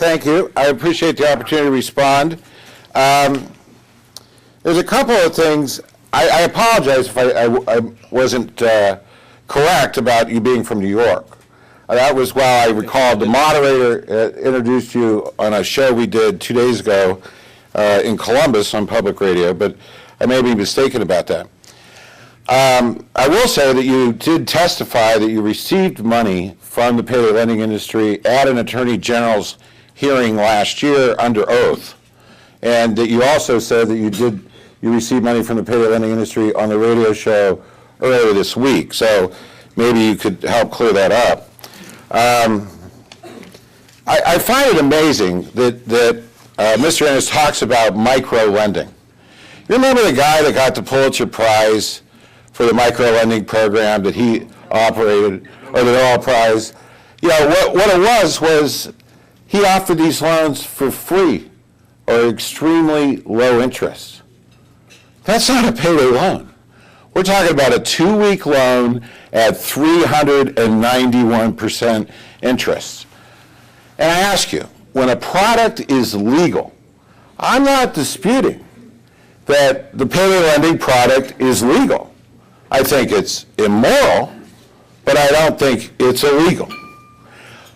Thank you. I appreciate the opportunity to respond. There's a couple of things. I apologize if I wasn't correct about you being from New York. That was while I recalled the moderator introduced you on a show we did 2 days ago in Columbus on public radio, but I may be mistaken about that. I will say that you did testify that you received money from the payday lending industry at an Attorney General's hearing last year under oath, and that you also said that you received money from the payday lending industry on the radio show earlier this week. So maybe you could help clear that up. I find it amazing that Mr. Innis talks about micro lending. You remember the guy that got the Pulitzer Prize for the micro lending program that he operated, or the Nobel Prize? You know, what it was he offered these loans for free or extremely low interest. That's not a payday loan. We're talking about a 2-week loan at 391% interest. And I ask you, when a product is legal, I'm not disputing that the payday lending product is legal. I think it's immoral, but I don't think it's illegal.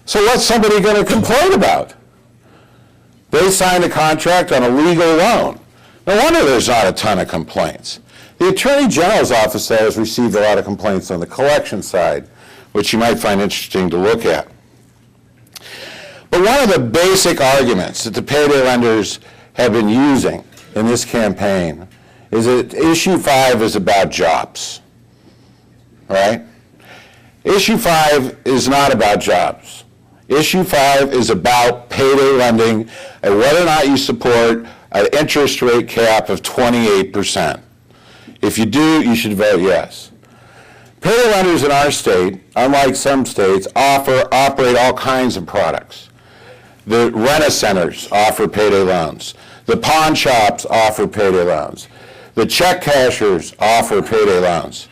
So what's somebody going to complain about? They signed a contract on a legal loan. No wonder there's not a ton of complaints. The Attorney General's office has received a lot of complaints on the collection side, which you might find interesting to look at. But one of the basic arguments that the payday lenders have been using in this campaign is that Issue 5 is about jobs, right? Issue 5 is not about jobs. Issue 5 is about payday lending and whether or not you support an interest rate cap of 28%. If you do, you should vote yes. Payday lenders in our state, unlike some states, operate all kinds of products. The rent-a-centers offer payday loans. The pawn shops offer payday loans. The check cashers offer payday loans.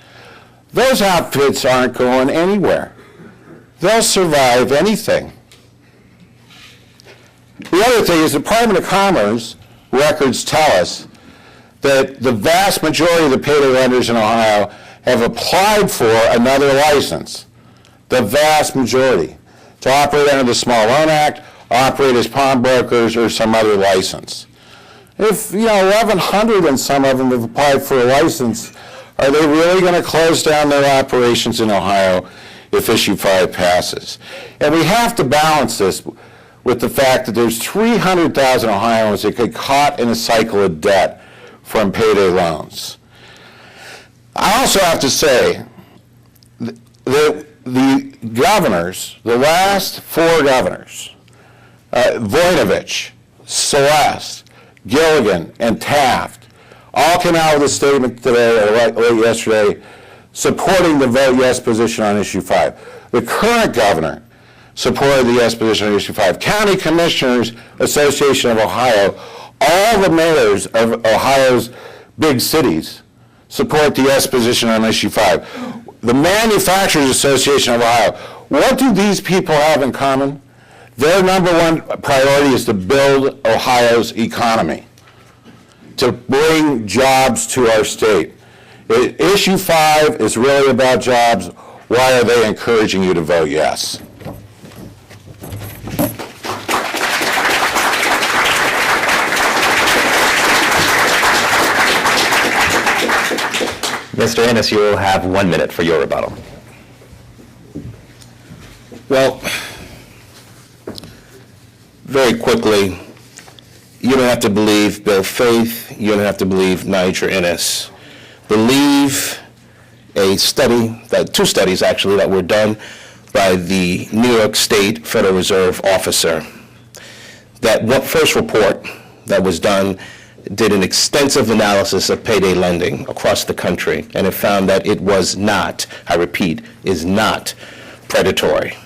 Those outfits aren't going anywhere. They'll survive anything. The other thing is the Department of Commerce records tell us that the vast majority of the payday lenders in Ohio have applied for another license. The vast majority. To operate under the Small Loan Act, operate as pawnbrokers, or some other license. If 1,100 and some of them have applied for a license, are they really going to close down their operations in Ohio if Issue 5 passes? And we have to balance this with the fact that there's 300,000 Ohioans that get caught in a cycle of debt from payday loans. I also have to say that the governors, the last 4 governors, Voinovich, Celeste, Gilligan, and Taft, all came out with a statement today or late yesterday supporting the vote yes position on Issue 5. The current governor supported the yes position on Issue 5. County Commissioners Association of Ohio, all the mayors of Ohio's big cities support the yes position on Issue 5. The Manufacturers Association of Ohio, what do these people have in common? Their number one priority is to build Ohio's economy, to bring jobs to our state. Issue 5 is really about jobs. Why are they encouraging you to vote yes? Mr. Innis, you will have 1 minute for your rebuttal. Well, very quickly, you don't have to believe Bill Faith, you don't have to believe Niger Innis. Believe a study, 2 studies actually, that were done by the New York State Federal Reserve officer. That first report that was done did an extensive analysis of payday lending across the country, and it found that it was not, I repeat, is not predatory.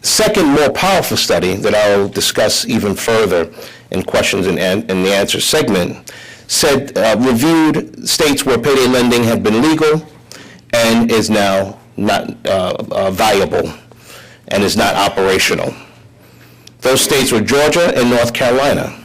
Second, more powerful study that I'll discuss even further in questions and the answer segment said, reviewed states where payday lending had been legal and is now not viable and is not operational. Those states were Georgia and North Carolina.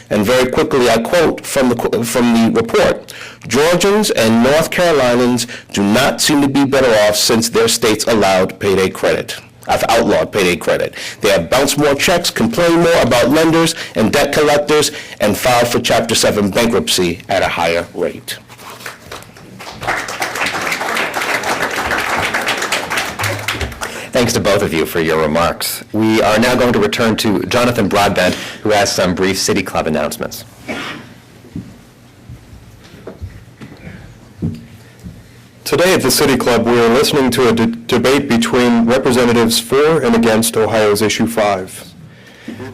And very quickly, I quote from the report, Georgians and North Carolinians do not seem to be better off since their states allowed payday credit. I've outlawed payday credit. They have bounced more checks, complained more about lenders and debt collectors, and filed for Chapter 7 bankruptcy at a higher rate. Thanks to both of you for your remarks. We are now going to return to Jonathan Broadbent, who has some brief City Club announcements. Today at the City Club, we are listening to a debate between representatives for and against Ohio's Issue 5.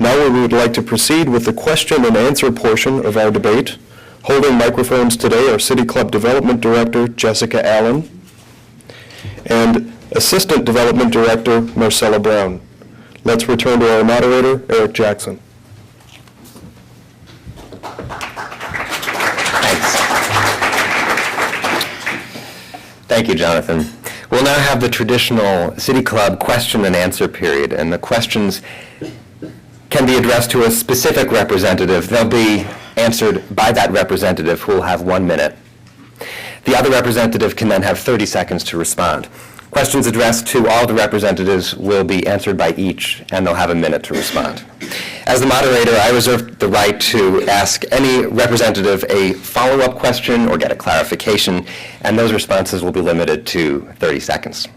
Now we would like to proceed with the question and answer portion of our debate. Holding microphones today are City Club Development Director Jessica Allen and Assistant Development Director Marcella Brown. Let's return to our moderator, Eric Jackson. Thank you, Jonathan. We'll now have the traditional City Club question and answer period, and the questions can be addressed to a specific representative. They'll be answered by that representative, who will have 1 minute. The other representative can then have 30 seconds to respond. Questions addressed to all the representatives will be answered by each, and they'll have a minute to respond. As the moderator, I reserve the right to ask any representative a follow-up question or get a clarification, and those responses will be limited to 30 seconds.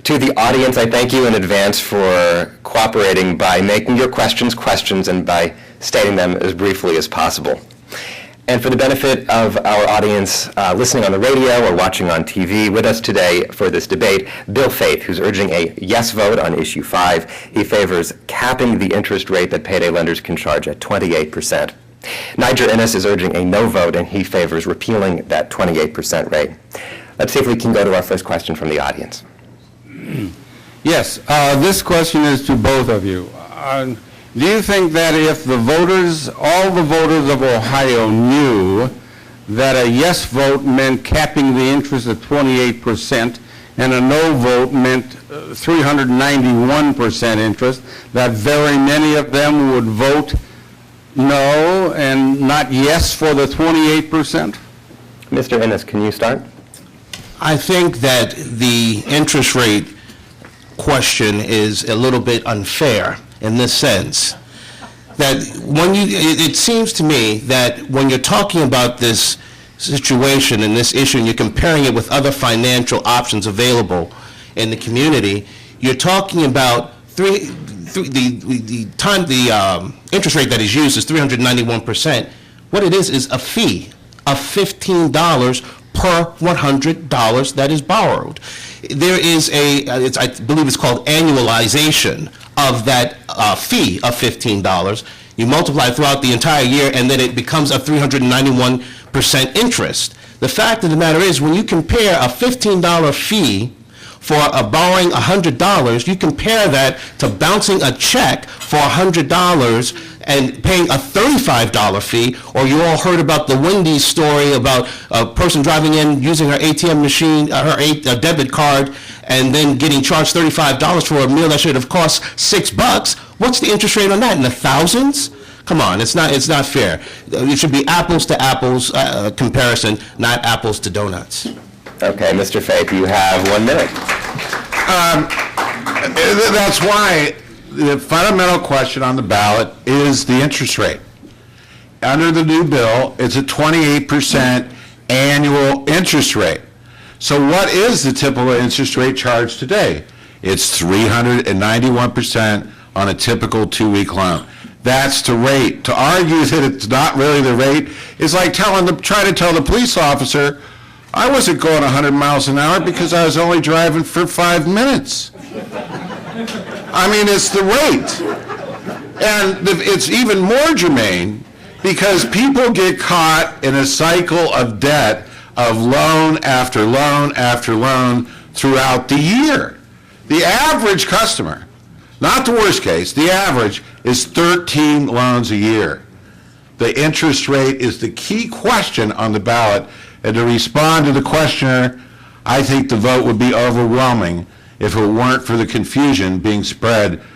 To the audience, I thank you in advance for cooperating by making your questions questions and by stating them as briefly as possible. And for the benefit of our audience listening on the radio or watching on TV, with us today for this debate, Bill Faith, who's urging a yes vote on Issue 5. He favors capping the interest rate that payday lenders can charge at 28%. Niger Innis is urging a no vote, and he favors repealing that 28% rate. Let's see if we can go to our first question from the audience. Yes, this question is to both of you. Do you think that if the voters, all the voters of Ohio knew that a yes vote meant capping the interest at 28% and a no vote meant 391% interest, that very many of them would vote no and not yes for the 28%? Mr. Innis, can you start? I think that the interest rate question is a little bit unfair in this sense, that when it seems to me that when you're talking about this situation and this issue and you're comparing it with other financial options available in the community, you're talking about the interest rate that is used is 391%. What it is a fee of $15 per $100 that is borrowed. There is I believe it's called annualization of that fee of $15. You multiply throughout the entire year, and then it becomes a 391% interest. The fact of the matter is, when you compare a $15 fee for borrowing $100, you compare that to bouncing a check for $100 and paying a $35 fee, or you all heard about the Wendy's story about a person driving in using her ATM machine, her debit card, and then getting charged $35 for a meal that should have cost $6. What's the interest rate on that? In the thousands? Come on, it's not fair. It should be apples to apples comparison, not apples to donuts. Okay, Mr. Faith, you have 1 minute. That's why the fundamental question on the ballot is the interest rate. Under the new bill, it's a 28% annual interest rate. So what is the typical interest rate charged today? It's 391% on a typical 2-week loan. That's the rate. To argue that it's not really the rate is like trying to tell the police officer, I wasn't going 100 miles an hour because I was only driving for 5 minutes. I mean, it's the rate. And it's even more germane because people get caught in a cycle of debt of loan after loan after loan throughout the year. The average customer, not the worst case, the average is 13 loans a year. The interest rate is the key question on the ballot, and to respond to the questioner, I think the vote would be overwhelming if it weren't for the confusion being spread